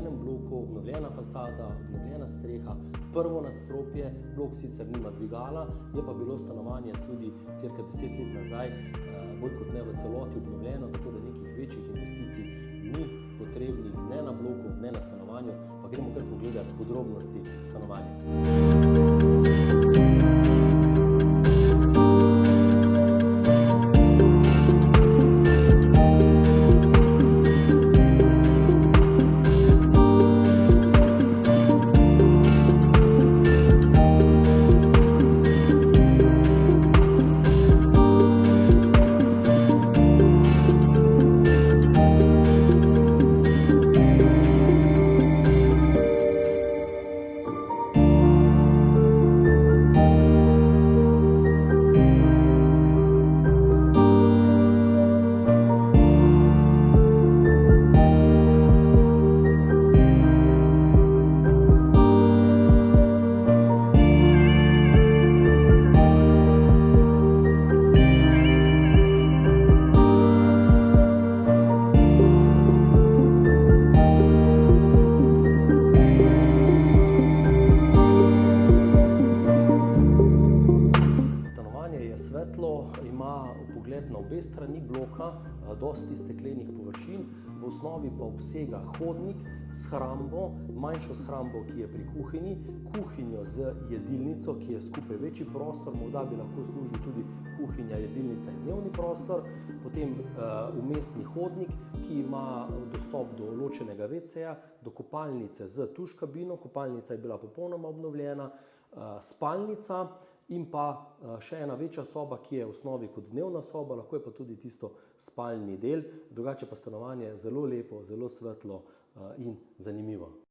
obnovljenem bloku, obnovljena fasada, obnovljena streha, prvo nadstropje, blok sicer nima dvigala, je pa bilo stanovanje tudi cirka 10 let nazaj bolj kot ne v celoti obnovljeno, tako da nekih večjih investicij ni potrebnih ne na bloku, ne na stanovanju, pa gremo kar pogledati podrobnosti stanovanja. Svetlo, ima pogled na obe strani bloka, dosti steklenih površin, v osnovi pa obsega hodnik, shrambo, manjšo shrambo, ki je pri kuhinji, kuhinjo z jedilnico, ki je skupaj večji prostor, morda bi lahko služil tudi kuhinja, jedilnica in dnevni prostor, potem vmesni hodnik, ki ima dostop do ločenega WC-ja, do kopalnice z tuš kabino, kopalnica je bila popolnoma obnovljena, spalnica, in pa še ena večja soba, ki je v osnovi kot dnevna soba, lahko je pa tudi tisto spalni del, drugače pa stanovanje zelo lepo, zelo svetlo in zanimivo.